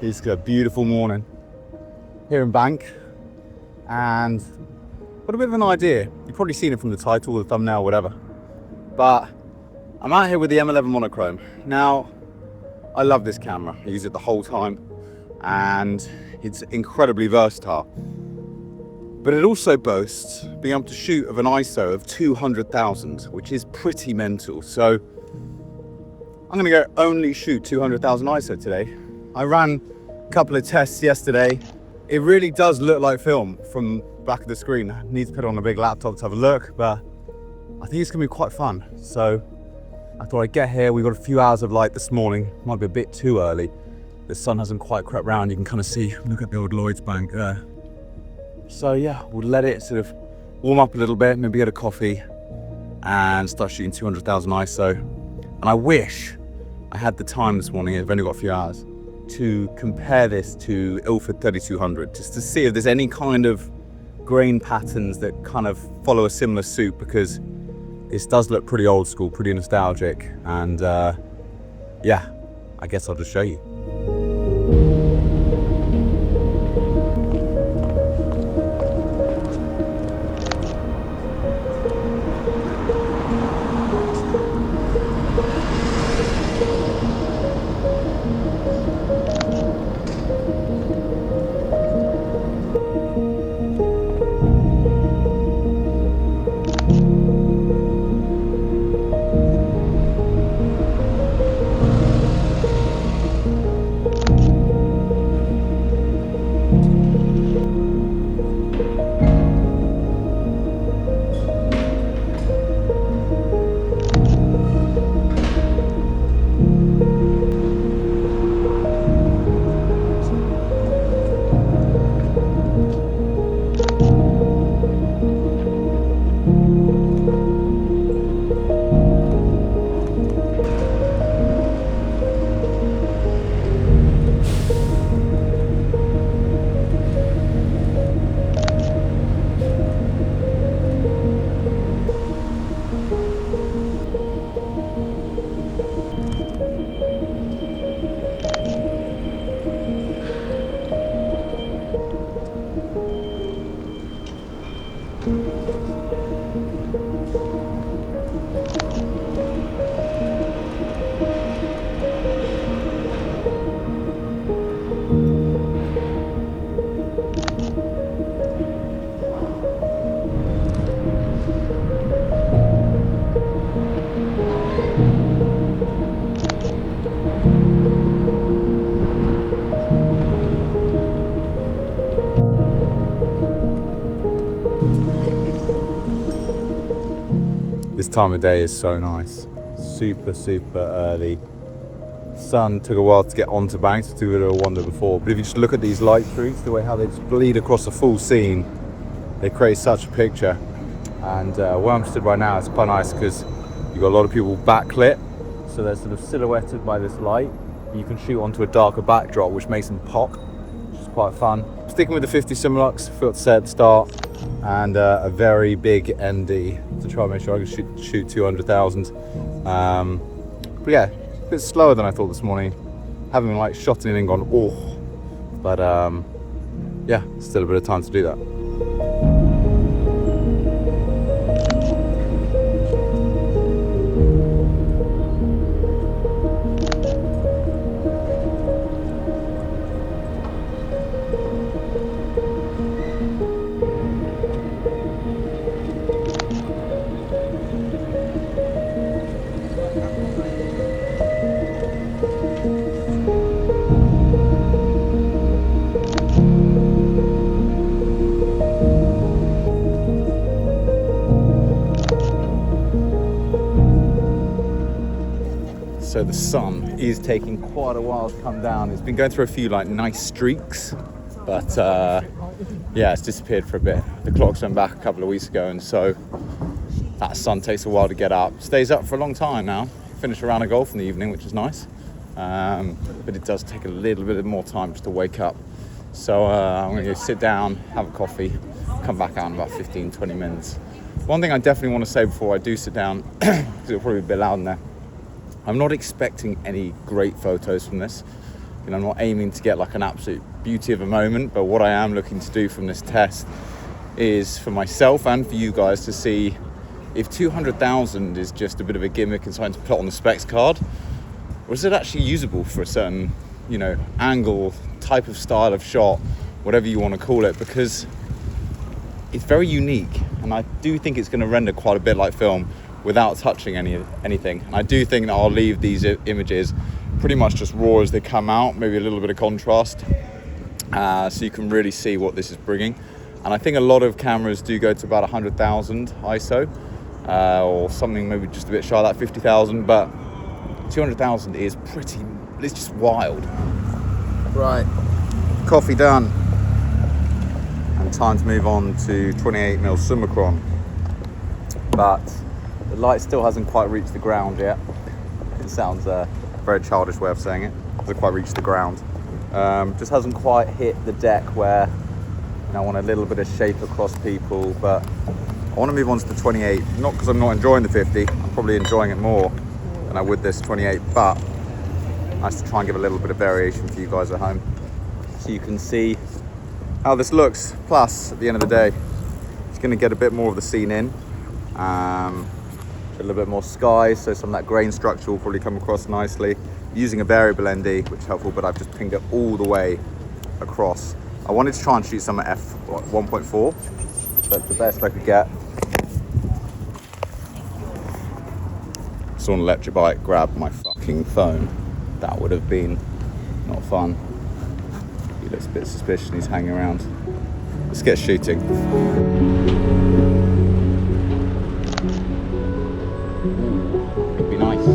It's a beautiful morning here in Bank, and got a bit of an idea. You've probably seen it from the title, the thumbnail, whatever. But I'm out here with the M11 Monochrom. Now, I love this camera. I use it the whole time, and it's incredibly versatile. But it also boasts being able to shoot of an ISO of 200,000, which is pretty mental. So I'm gonna go only shoot 200,000 ISO today. I ran a couple of tests yesterday. It really does look like film from the back of the screen. I need to put it on a big laptop to have a look, but I think it's gonna be quite fun. So I thought I'd get here. We got a few hours of light this morning. Might be a bit too early. The sun hasn't quite crept round. You can kind of see, look at the old Lloyd's Bank there. So yeah, we'll let it sort of warm up a little bit, maybe get a coffee and start shooting 200,000 ISO. And I wish I had the time this morning, I've only got a few hours, to compare this to Ilford 3200, just to see if there's any kind of grain patterns that kind of follow a similar suit, because this does look pretty old school, pretty nostalgic. And yeah, I guess I'll just show you. This time of day is so nice. Super early. Sun took a while to get onto Banks, to do a little wander before. But if you just look at these light streaks, the way how they just bleed across the full scene, they create such a picture. And where I'm stood right now, it's quite nice because you've got a lot of people backlit, so they're sort of silhouetted by this light. You can shoot onto a darker backdrop, which makes them pop, which is quite fun. Sticking with the 50 Summilux, forgot to say at the start, and a very big ND to try and make sure I can shoot 200,000. But yeah, a bit slower than I thought this morning. Haven't like shot in and gone, oh. But yeah, still a bit of time to do that. So the sun is taking quite a while to come down. It's been going through a few like nice streaks, but yeah, it's disappeared for a bit. The clocks went back a couple of weeks ago, and so that sun takes a while to get up. Stays up for a long time now. Finish a round of golf in the evening, which is nice, but it does take a little bit more time just to wake up. So I'm gonna go sit down, have a coffee, come back out in about 15-20 minutes. One thing I definitely want to say before I do sit down, because it'll probably be a bit loud in there, I'm not expecting any great photos from this. You know, I'm not aiming to get like an absolute beauty of a moment, but what I am looking to do from this test is for myself and for you guys to see if 200,000 is just a bit of a gimmick and something to put on the specs card, or is it actually usable for a certain, you know, angle, type of style of shot, whatever you want to call it, because it's very unique, and I do think it's going to render quite a bit like film without touching anything. And I do think that I'll leave these images pretty much just raw as they come out, maybe a little bit of contrast, so you can really see what this is bringing. And I think a lot of cameras do go to about 100,000 ISO, or something maybe just a bit shy of that, 50,000, but 200,000 is it's just wild. Right, coffee done. And time to move on to 28mm Summicron. But the light still hasn't quite reached the ground yet. It sounds a very childish way of saying it. Hasn't quite reached the ground. Just hasn't quite hit the deck where, you know, I want a little bit of shape across people, but I want to move on to the 28, not because I'm not enjoying the 50, I'm probably enjoying it more than I would this 28, but nice to try and give a little bit of variation for you guys at home, so you can see how this looks. Plus, at the end of the day, it's going to get a bit more of the scene in, a little bit more sky, so some of that grain structure will probably come across nicely. Using a variable ND, which is helpful, but I've just pinged it all the way across. I wanted to try and shoot some at f1.4, that's the best I could get. Saw an electric bike grab my fucking phone. That would have been not fun. He looks a bit suspicious and he's hanging around. Let's get shooting. Could be nice.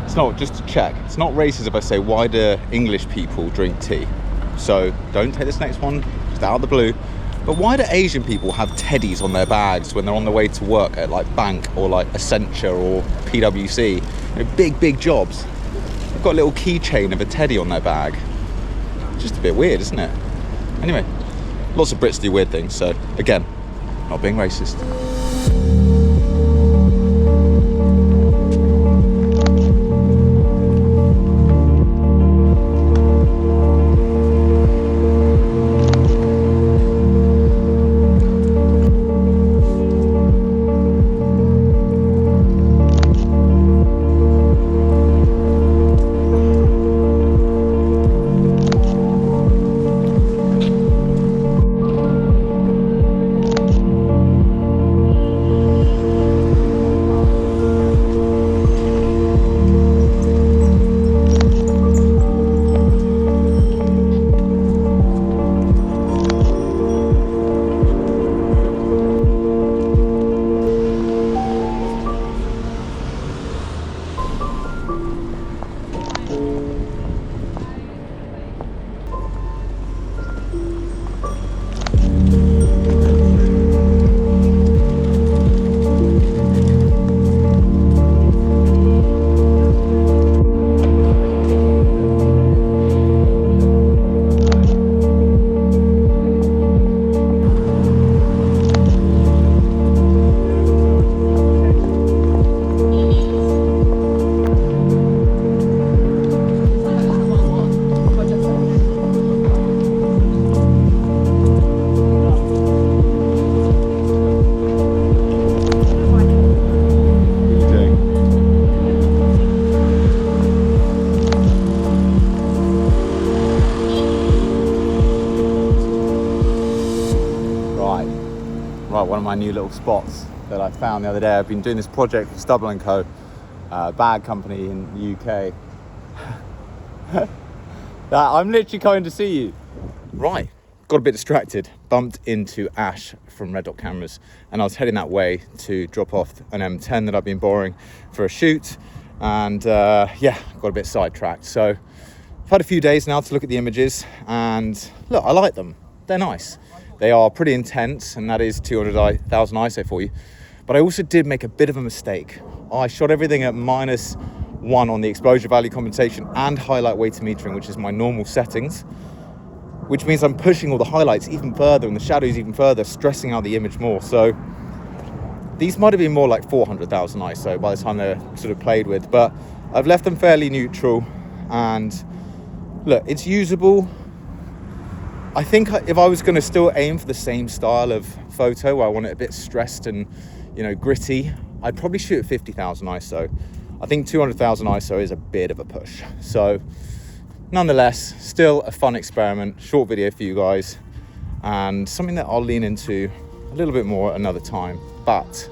It's not, just to check, it's not racist if I say, why do English people drink tea? So don't take this next one just out of the blue. But why do Asian people have teddies on their bags when they're on their way to work at like bank or like Accenture or PwC? You know, big jobs. They've got a little keychain of a teddy on their bag. Just a bit weird, isn't it? Anyway, lots of Brits do weird things, so again, not being racist. one of my new little spots that I found the other day. I've been doing this project for Stubble & Co, bag company in the UK. I'm literally coming to see you. Right, got a bit distracted, bumped into Ash from Red Dot Cameras, and I was heading that way to drop off an M10 that I've been borrowing for a shoot, and yeah, got a bit sidetracked. So I've had a few days now to look at the images, and look, I like them. They're nice. They are pretty intense, and that is 200,000 ISO for you. But I also did make a bit of a mistake. I shot everything at -1 on the exposure value compensation and highlight weighted metering, which is my normal settings, which means I'm pushing all the highlights even further and the shadows even further, stressing out the image more. So these might have been more like 400,000 ISO by the time they're sort of played with, but I've left them fairly neutral, and look, it's usable. I think if I was going to still aim for the same style of photo where I want it a bit stressed and, you know, gritty, I'd probably shoot at 50,000 ISO. I think 200,000 ISO is a bit of a push. So nonetheless, still a fun experiment, short video for you guys, and something that I'll lean into a little bit more another time. But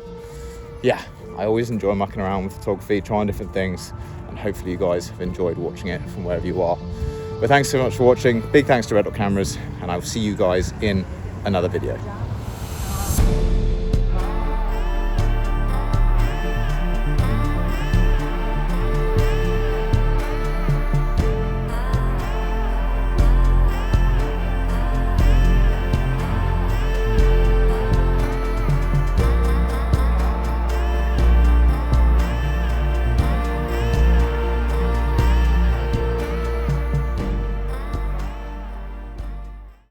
yeah, I always enjoy mucking around with photography, trying different things, and hopefully you guys have enjoyed watching it from wherever you are. But thanks so much for watching. Big thanks to Red Dot Cameras, and I'll see you guys in another video.